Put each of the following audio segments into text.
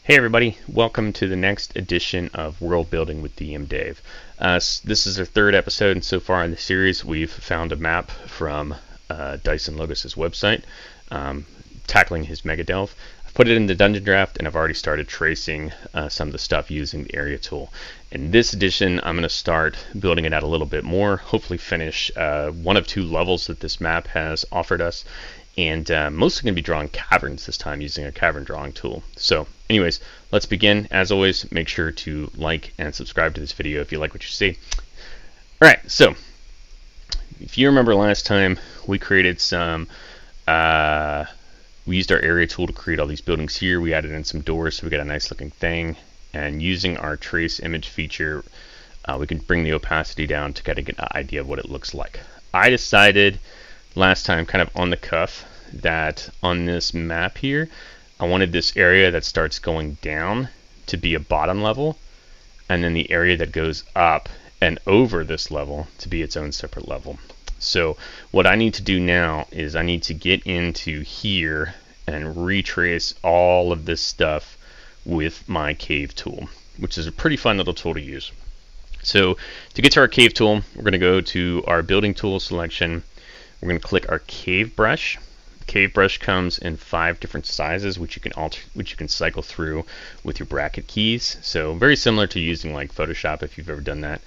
Hey everybody, welcome to the next edition of Worldbuilding with DMDave. This is our third episode, and so far in the series we've found a map from Dyson Logos' website tackling his Mega Delve. I've put it in the dungeon draft and I've already started tracing some of the stuff using the area tool. In this edition I'm going to start building it out a little bit more, hopefully finish one of two levels that this map has offered us, and mostly going to be drawing caverns this time using a cavern drawing tool. So anyways, let's begin. As always, make sure to like and subscribe to this video if you like what you see. Alright, so if you remember last time, we created some we used our area tool to create all these buildings here. We added in some doors so we got a nice looking thing, and using our trace image feature we can bring the opacity down to kind of get an idea of what it looks like. I decided last time, kind of on the cuff, that on this map here I wanted this area that starts going down to be a bottom level, and then the area that goes up and over this level to be its own separate level. So what I need to do now is I need to get into here and retrace all of this stuff with my cave tool, which is a pretty fun little tool to use. So to get to our cave tool, we're going to go to our building tool selection. We're going to click our cave brush. The cave brush comes in 5 different sizes, which you can cycle through with your bracket keys. So very similar to using like Photoshop if you've ever done that.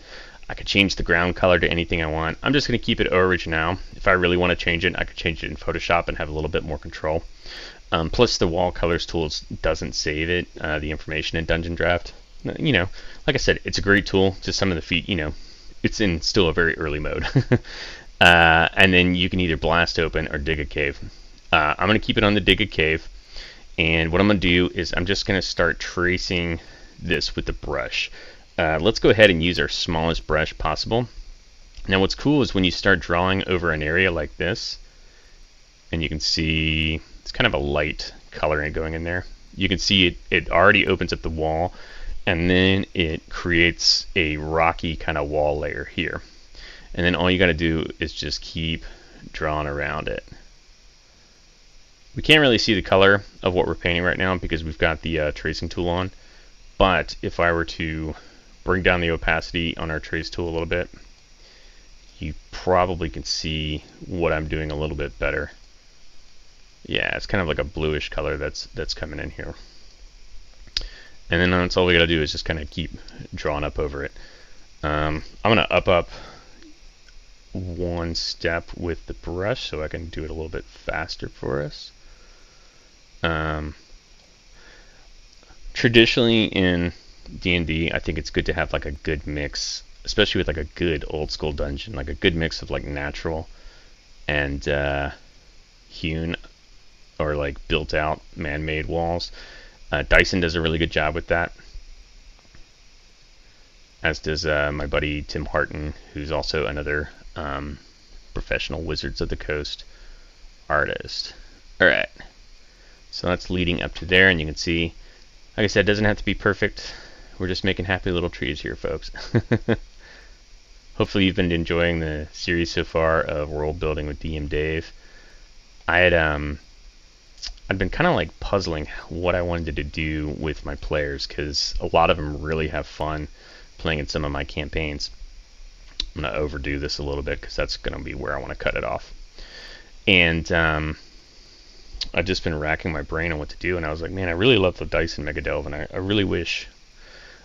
I could change the ground color to anything I want. I'm just going to keep it original. If I really want to change it, I could change it in Photoshop and have a little bit more control. Plus the wall colors tools doesn't save it, the information in Dungeon Draft. You know, like I said, it's a great tool. Just some of the feet, you know, it's in still a very early mode. And then you can either blast open or dig a cave. I'm going to keep it on the dig a cave, and what I'm going to do is I'm just going to start tracing this with the brush. Let's go ahead and use our smallest brush possible. Now what's cool is when you start drawing over an area like this, and you can see it's kind of a light coloring going in there, you can see it already opens up the wall, and then it creates a rocky kind of wall layer here. And then all you got to do is just keep drawing around it. We can't really see the color of what we're painting right now because we've got the tracing tool on, but if I were to bring down the opacity on our trace tool a little bit, you probably can see what I'm doing a little bit better. Yeah, it's kind of like a bluish color that's coming in here. And then that's all we got to do is just kind of keep drawing up over it. I'm going to up one step with the brush so I can do it a little bit faster for us. Traditionally in D&D, I think it's good to have like a good mix, especially with like a good old school dungeon, like a good mix of like natural and hewn or like built out man-made walls. Dyson does a really good job with that, as does my buddy Tim Harton, who's also another professional Wizards of the Coast artist. Alright, so that's leading up to there, and you can see, like I said, it doesn't have to be perfect. We're just making happy little trees here, folks. Hopefully you've been enjoying the series so far of World Building with DMDave. I'd been kind of like puzzling what I wanted to do with my players, because a lot of them really have fun playing in some of my campaigns. I'm going to overdo this a little bit because that's going to be where I want to cut it off. And I've just been racking my brain on what to do, and I was like, man, I really love the Dyson Mega Delve, and I really wish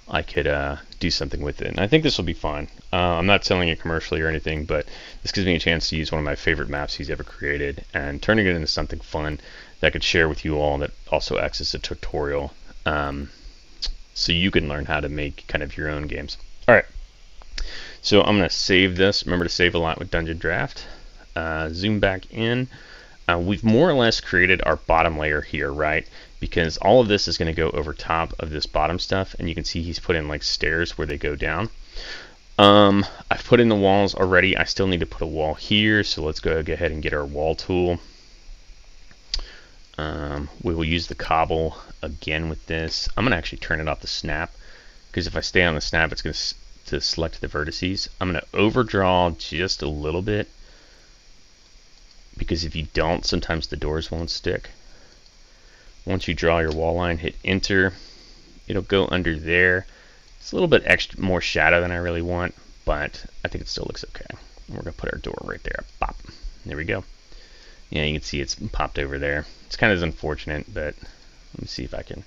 I could do something with it. And I think this will be fun. I'm not selling it commercially or anything, but this gives me a chance to use one of my favorite maps he's ever created and turning it into something fun that I could share with you all, that also acts as a tutorial, so you can learn how to make kind of your own games. Alright, so I'm going to save this. Remember to save a lot with Dungeon Draft. Zoom back in. We've more or less created our bottom layer here, right? Because all of this is going to go over top of this bottom stuff, and you can see he's put in like stairs where they go down. I've put in the walls already. I still need to put a wall here, so let's go ahead and get our wall tool. We will use the cobble again with this. I'm going to actually turn it off the snap, because if I stay on the snap, it's going to select the vertices. I'm going to overdraw just a little bit, because if you don't, sometimes the doors won't stick. Once you draw your wall line, hit enter, It'll go under there. It's a little bit extra more shadow than I really want, but I think it still looks okay. And we're gonna put our door right there. Pop. There we go. Yeah, you can see it's popped over there. It's kind of unfortunate, but let me see if I can.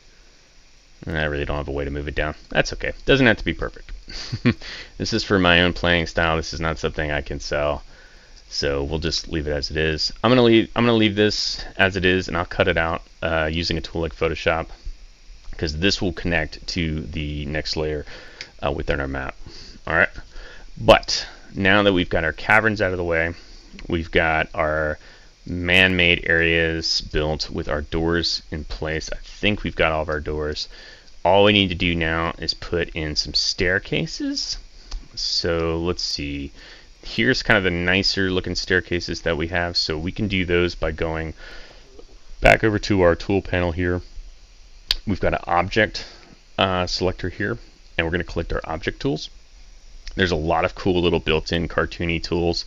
I really don't have a way to move it down. That's okay. Doesn't have to be perfect. This is for my own playing style. This is not something I can sell, so we'll just leave it as it is. I'm gonna leave this as it is, and I'll cut it out using a tool like Photoshop, because this will connect to the next layer within our map. All right. But now that we've got our caverns out of the way, we've got our man-made areas built with our doors in place. I think we've got all of our doors. All we need to do now is put in some staircases. So let's see. Here's kind of the nicer looking staircases that we have. So we can do those by going back over to our tool panel here. We've got an object selector here, and we're going to collect our object tools. There's a lot of cool little built-in cartoony tools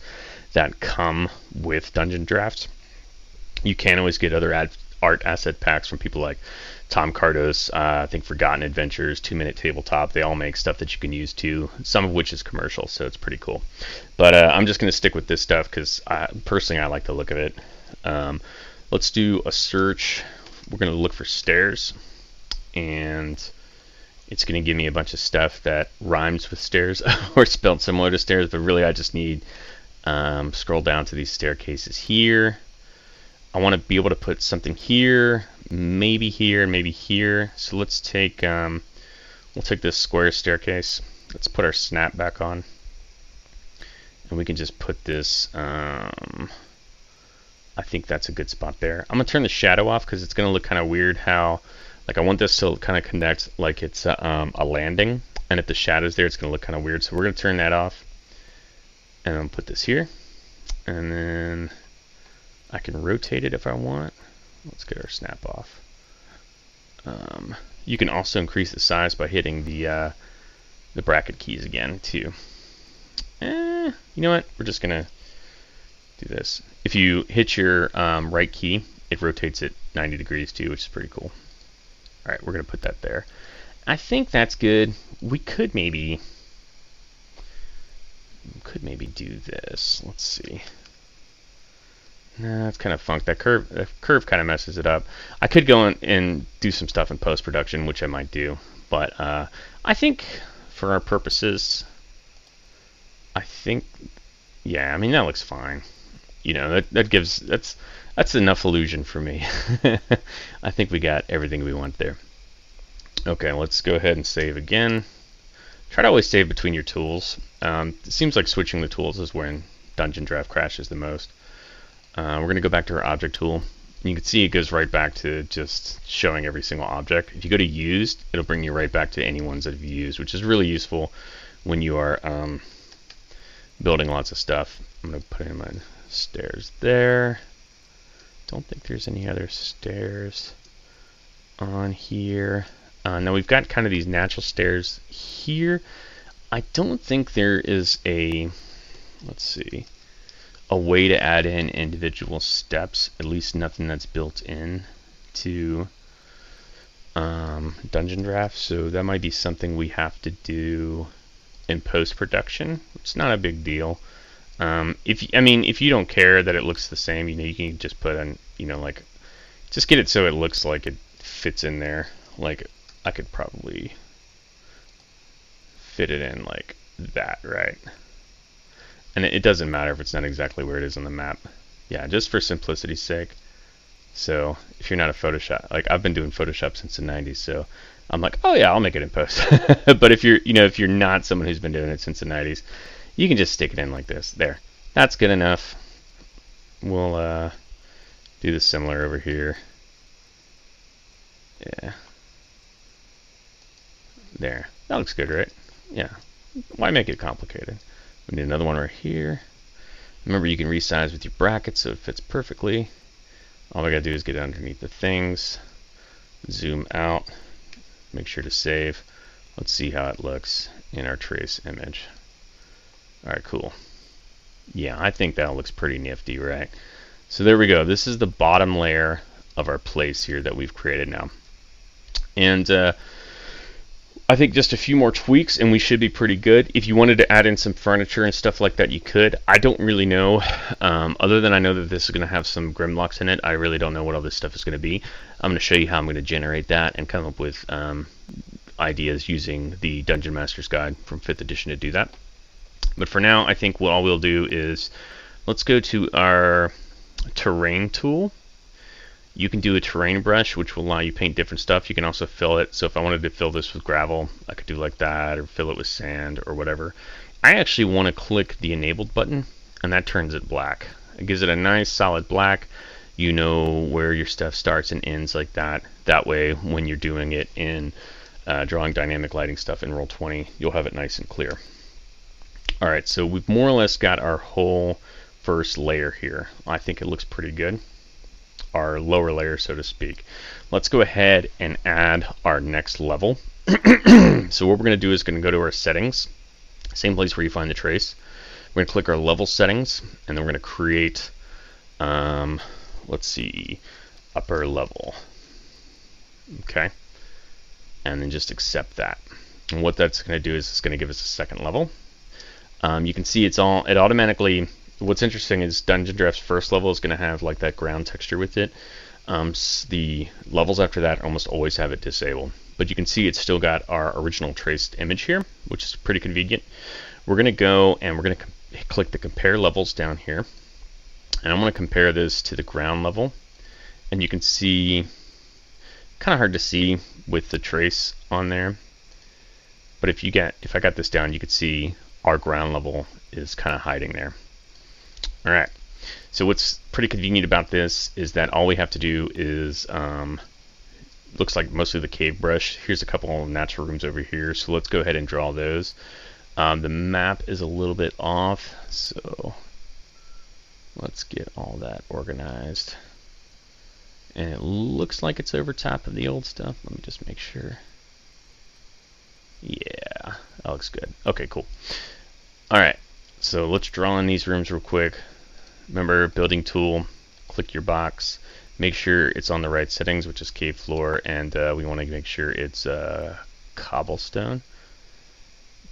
that come with Dungeon Drafts. You can always get other art asset packs from people like Tom Cardo's, I think Forgotten Adventures, 2 Minute Tabletop. They all make stuff that you can use too, some of which is commercial, so it's pretty cool. But I'm just going to stick with this stuff because personally I like the look of it. Let's do a search. We're going to look for stairs, and it's going to give me a bunch of stuff that rhymes with stairs or spelled similar to stairs, but really I just need scroll down to these staircases here. I want to be able to put something here, maybe here, and maybe here. So let's take we'll take this square staircase. Let's put our snap back on, and we can just put this. I think that's a good spot there. I'm gonna turn the shadow off because it's gonna look kind of weird. How like I want this to kind of connect like it's a landing, and if the shadow's there, it's gonna look kind of weird. So we're gonna turn that off, and I'll put this here, and then I can rotate it if I want. Let's get our snap off. You can also increase the size by hitting the bracket keys again too. You know what? We're just gonna do this. If you hit your right key, it rotates it 90 degrees too, which is pretty cool. All right, we're gonna put that there. I think that's good. We could maybe do this. Let's see. Nah, it's kind of funked. That curve kind of messes it up. I could go in and do some stuff in post-production, which I might do. But I think for our purposes, yeah, I mean, that looks fine. You know, that's enough illusion for me. I think we got everything we want there. Okay, let's go ahead and save again. Try to always save between your tools. It seems like switching the tools is when Dungeon Draft crashes the most. We're going to go back to our object tool. You can see it goes right back to just showing every single object. If you go to used, it'll bring you right back to any ones that you've used, which is really useful when you are building lots of stuff. I'm going to put in my stairs there. Don't think there's any other stairs on here. Now we've got kind of these natural stairs here. I don't think there is a, let's see, a way to add in individual steps, at least nothing that's built in to Dungeon Draft, so that might be something we have to do in post-production. It's not a big deal. If you don't care that it looks the same, you know, you can just put in, you know, like, just get it so it looks like it fits in there. Like, I could probably fit it in like that, right? And it doesn't matter if it's not exactly where it is on the map. Yeah, just for simplicity's sake. So if you're not a Photoshop, like I've been doing Photoshop since the 90s, so I'm like, oh yeah, I'll make it in post. But if you're not someone who's been doing it since the 90s, you can just stick it in like this. There, that's good enough. We'll do the similar over here. Yeah, there. That looks good, right? Yeah. Why make it complicated? We need another one right here. Remember, you can resize with your brackets so it fits perfectly. All I gotta do is get underneath the things, zoom out, make sure to save. Let's see how it looks in our trace image. Alright, cool. Yeah, I think that looks pretty nifty, right? So there we go. This is the bottom layer of our place here that we've created now. And I think just a few more tweaks and we should be pretty good. If you wanted to add in some furniture and stuff like that, you could. I don't really know. Other than I know that this is going to have some Grimlocks in it, I really don't know what all this stuff is going to be. I'm going to show you how I'm going to generate that and come up with ideas using the Dungeon Master's Guide from 5th edition to do that. But for now, I think what all we'll do is let's go to our terrain tool. You can do a terrain brush, which will allow you to paint different stuff. You can also fill it. So if I wanted to fill this with gravel, I could do like that, or fill it with sand or whatever. I actually want to click the enabled button, and that turns it black. It gives it a nice solid black. You know where your stuff starts and ends like that. That way, when you're doing it in drawing dynamic lighting stuff in Roll20, you'll have it nice and clear. All right, so we've more or less got our whole first layer here. I think it looks pretty good. Our lower layer, so to speak. Let's go ahead and add our next level. So what we're going to do is going to go to our settings, same place where you find the trace. We're going to click our level settings, and then we're going to create, let's see, upper level. Okay, and then just accept that. And what that's going to do is it's going to give us a second level. You can see it automatically. What's interesting is Dungeon Draft's first level is going to have like that ground texture with it. The levels after that almost always have it disabled. But you can see it's still got our original traced image here, which is pretty convenient. We're going to go and we're going to click the compare levels down here. And I'm going to compare this to the ground level. And you can see, kind of hard to see with the trace on there. But if I got this down, you could see our ground level is kind of hiding there. All right, so what's pretty convenient about this is that all we have to do is, looks like mostly the cave brush. Here's a couple of natural rooms over here, so let's go ahead and draw those. The map is a little bit off, so let's get all that organized. And it looks like it's over top of the old stuff. Let me just make sure. Yeah, that looks good. Okay, cool. All right, so let's draw in these rooms real quick. Remember, building tool, click your box, make sure it's on the right settings, which is cave floor, and we want to make sure it's cobblestone.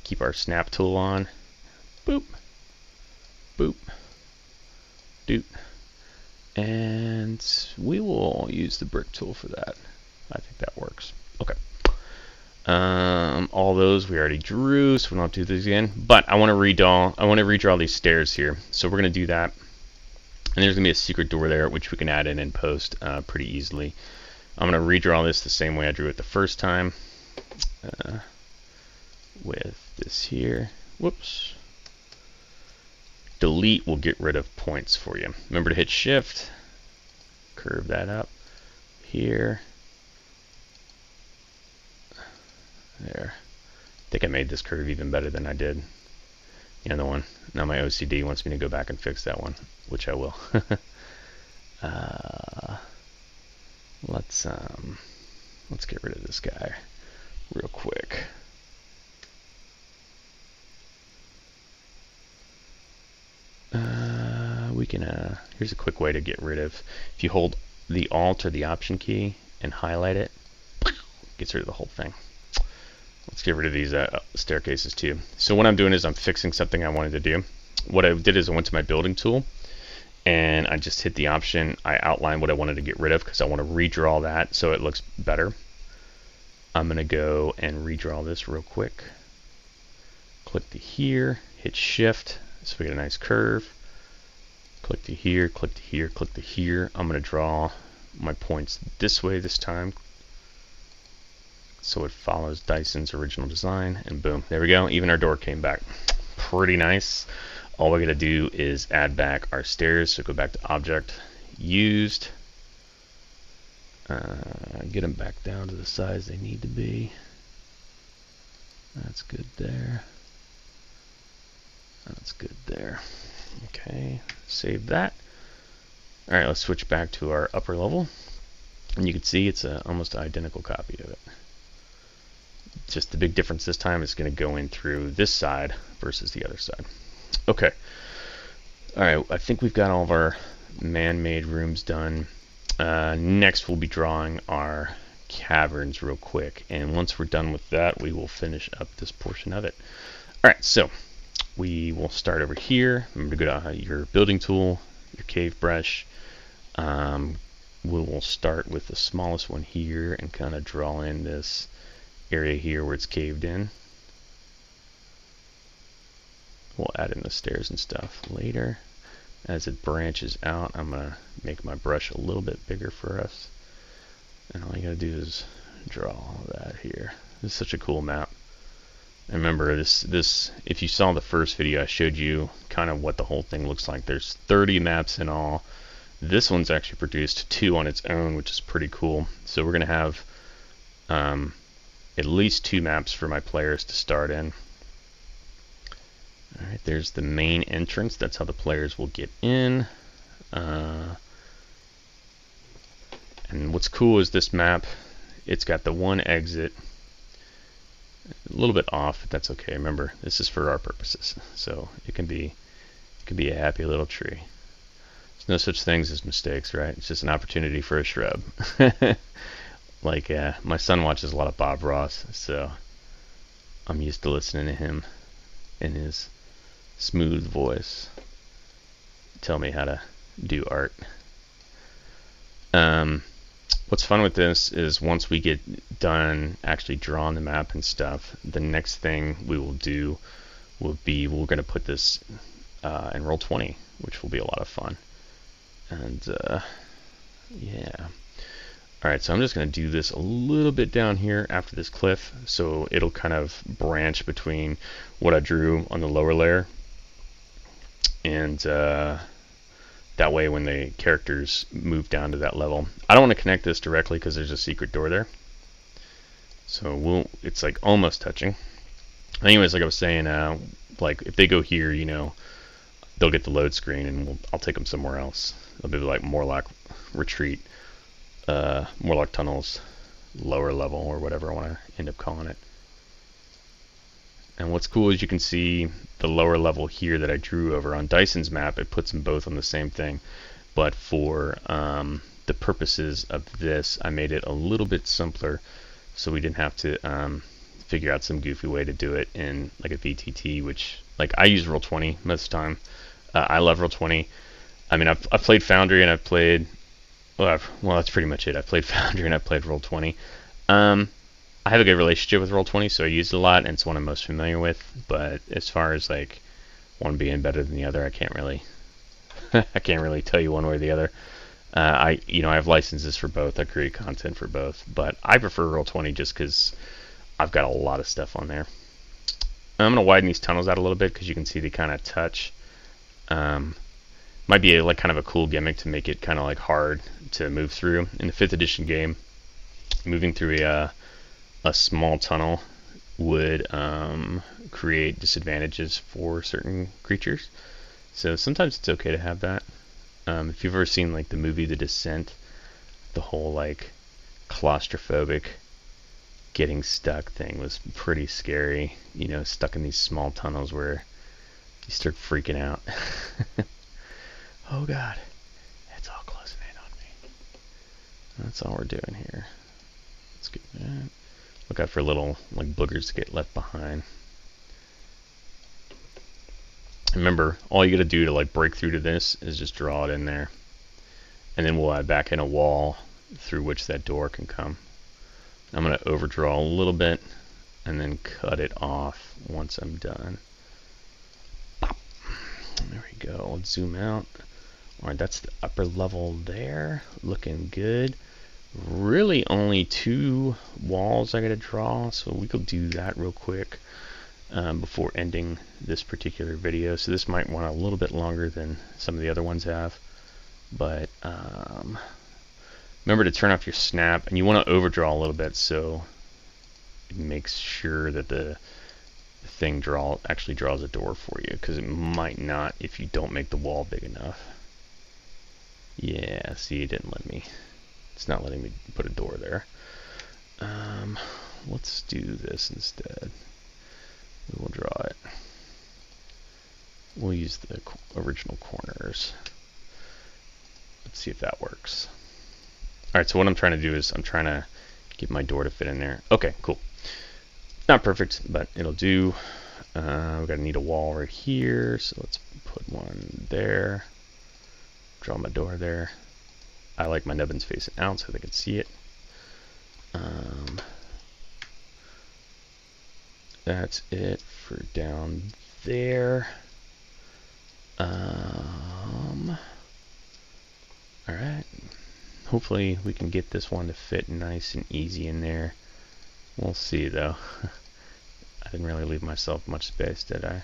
Keep our snap tool on. Boop, boop, doot. And we will use the brick tool for that. I think that works. Okay. All those we already drew, so we don't have to do these again. But I want to redraw these stairs here. So we're going to do that. And there's going to be a secret door there, which we can add in post pretty easily. I'm going to redraw this the same way I drew it the first time. With this here. Whoops. Delete will get rid of points for you. Remember to hit shift. Curve that up. Here. There. I think I made this curve even better than I did the other one. Now my OCD wants me to go back and fix that one, which I will. Let's get rid of this guy real quick. We can here's a quick way to get rid of. If you hold the Alt or the Option key and highlight it, gets rid of the whole thing. Let's get rid of these staircases too. So what I'm doing is I'm fixing something I wanted to do. What I did is I went to my building tool and I just hit the option. I outlined what I wanted to get rid of because I want to redraw that so it looks better. I'm going to go and redraw this real quick. Click to here, hit shift so we get a nice curve. Click to here, click to here, click to here. I'm going to draw my points this way this time, so it follows Dyson's original design, and boom, there we go. Even our door came back. Pretty nice. All we gotta do is add back our stairs. So go back to object, used, get them back down to the size they need to be. That's good there. That's good there. Okay, save that. All right, let's switch back to our upper level, and you can see it's almost an identical copy of it. Just the big difference this time is going to go in through this side versus the other side. Okay. All right, I think we've got all of our man-made rooms done. Next we'll be drawing our Caverns real quick, and once we're done with that, we will finish up this portion of it. Alright, so we will start over here. Remember to go to your building tool, your cave brush. We will start with the smallest one here and kind of draw in this area here where it's caved in. We'll add in the stairs and stuff later. As it branches out, I'm going to make my brush a little bit bigger for us. And all you got to do is draw all that here. This is such a cool map. And remember, this if you saw the first video, I showed you kind of what the whole thing looks like. There's 30 maps in all. This one's actually produced 2 on its own, which is pretty cool. So we're going to have at least 2 maps for my players to start in. Alright, there's the main entrance. That's how the players will get in. And what's cool is this map, it's got the one exit. A little bit off, but that's okay. Remember, this is for our purposes. So it can be a happy little tree. There's no such things as mistakes, right? It's just an opportunity for a shrub. Like, my son watches a lot of Bob Ross, so I'm used to listening to him in his smooth voice tell me how to do art. What's fun with this is once we get done actually drawing the map and stuff, the next thing we will do will be we're going to put this in Roll20, which will be a lot of fun. And yeah. Alright, so I'm just going to do this a little bit down here after this cliff, so it'll kind of branch between what I drew on the lower layer, and that way when the characters move down to that level. I don't want to connect this directly because there's a secret door there, so it's like almost touching. Anyways, like I was saying, like if they go here, you know, they'll get the load screen, and I'll take them somewhere else. They'll be like Morlock Retreat, Morlock Tunnels, lower level, or whatever I want to end up calling it. And what's cool is you can see the lower level here that I drew over on Dyson's map. It puts them both on the same thing, but for the purposes of this, I made it a little bit simpler, so we didn't have to figure out some goofy way to do it in like a VTT, which, like, I use Roll20 most of the time. I love Roll20. I mean, I've played Foundry and I've played, well, that's pretty much it. I've played Foundry and I've played Roll20. I have a good relationship with Roll20, so I use it a lot, and it's one I'm most familiar with. But as far as like one being better than the other, I can't really tell you one way or the other. I have licenses for both. I create content for both, but I prefer Roll20 just because I've got a lot of stuff on there. I'm gonna widen these tunnels out a little bit because you can see they kind of touch. Might be like kind of a cool gimmick to make it kind of like hard to move through. In the 5th edition game, moving through a small tunnel would create disadvantages for certain creatures. So sometimes it's okay to have that. If you've ever seen like the movie The Descent, the whole like claustrophobic getting stuck thing was pretty scary. You know, stuck in these small tunnels where you start freaking out. Oh God, it's all closing in on me. That's all we're doing here. Let's get that. Look out for little like boogers to get left behind. Remember, all you gotta do to like break through to this is just draw it in there, and then we'll add back in a wall through which that door can come. I'm gonna overdraw a little bit and then cut it off once I'm done. Pop. There we go. Let's zoom out. Alright, that's the upper level there. Looking good. Really only 2 walls I gotta draw, so we could do that real quick before ending this particular video. So this might want a little bit longer than some of the other ones have, but remember to turn off your snap, and you want to overdraw a little bit so it makes sure that the thing actually draws a door for you, because it might not if you don't make the wall big enough. Yeah, see, it didn't let me. It's not letting me put a door there. Let's do this instead. We will draw it. We'll use the original corners. Let's see if that works. Alright, so what I'm trying to do is I'm trying to get my door to fit in there. Okay, cool. Not perfect, but it'll do. We're gonna need a wall right here, so let's put one there. Draw my door there. I like my nubbins facing out so they can see it. That's it for down there. Alright. Hopefully we can get this one to fit nice and easy in there. We'll see though. I didn't really leave myself much space, did I?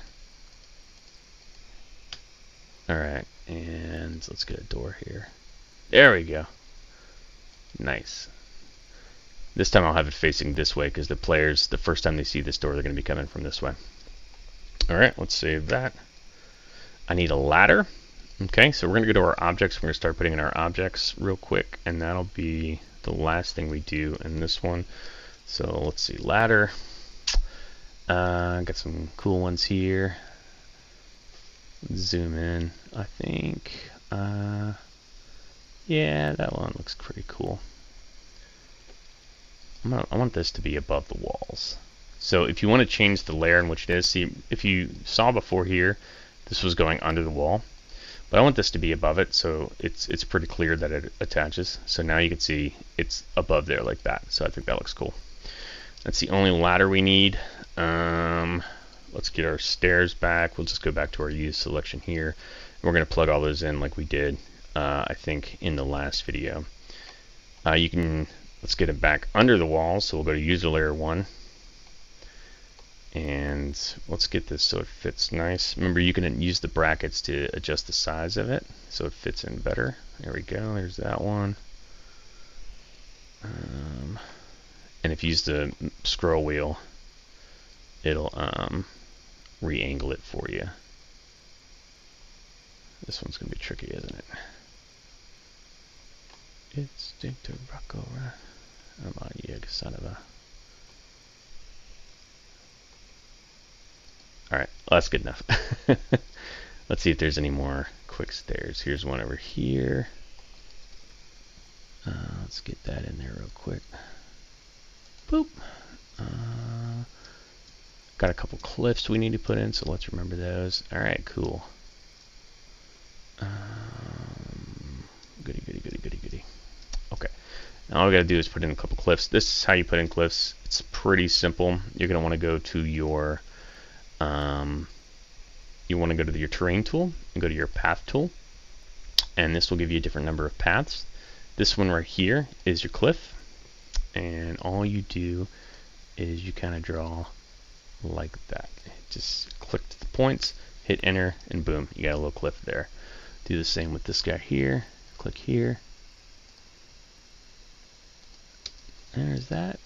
Alright, and let's get a door here. There we go. Nice. This time I'll have it facing this way because the players, the first time they see this door, they're going to be coming from this way. Alright, let's save that. I need a ladder. Okay, so we're going to go to our objects. We're going to start putting in our objects real quick, and that'll be the last thing we do in this one. So let's see, ladder. Got some cool ones here. Zoom in, I think. Yeah, that one looks pretty cool. I want this to be above the walls. So if you want to change the layer in which it is, see, if you saw before here, this was going under the wall. But I want this to be above it, so it's pretty clear that it attaches. So now you can see it's above there like that. So I think that looks cool. That's the only ladder we need. Let's get our stairs back. We'll just go back to our use selection here. We're going to plug all those in like we did, I think, in the last video. Let's get it back under the wall. So we'll go to user layer 1. And let's get this so it fits nice. Remember, you can use the brackets to adjust the size of it so it fits in better. There we go. There's that one. And if you use the scroll wheel, it'll re-angle it for you. This one's going to be tricky, isn't it? It's Dictor Rocko. I'm on you, son of a... Alright, well, that's good enough. Let's see if there's any more quick stairs. Here's one over here. Let's get that in there real quick. Boop. Got a couple cliffs we need to put in, so let's remember those. Alright, cool. Goody, goody, goody, goody, goody. Okay. Now all we gotta do is put in a couple cliffs. This is how you put in cliffs. It's pretty simple. You're gonna want to go to your your terrain tool and go to your path tool, and this will give you a different number of paths. This one right here is your cliff, and all you do is you kind of draw like that. Just click to the points, hit enter, and boom, you got a little cliff there. Do the same with this guy here. Click here. There's that.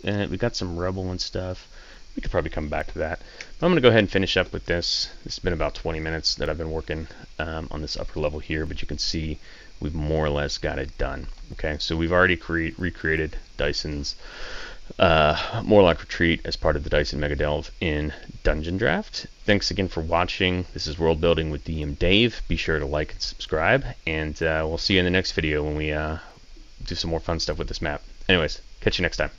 And we got some rubble and stuff. We could probably come back to that. But I'm going to go ahead and finish up with this. This has been about 20 minutes that I've been working on this upper level here, but you can see we've more or less got it done. Okay, so we've already recreated Dyson's Morlock Retreat as part of the Dyson Mega Delve in Dungeon Draft. Thanks again for watching. This is World Building with DMDave. Be sure to like and subscribe, and we'll see you in the next video when we do some more fun stuff with this map. Anyways, catch you next time.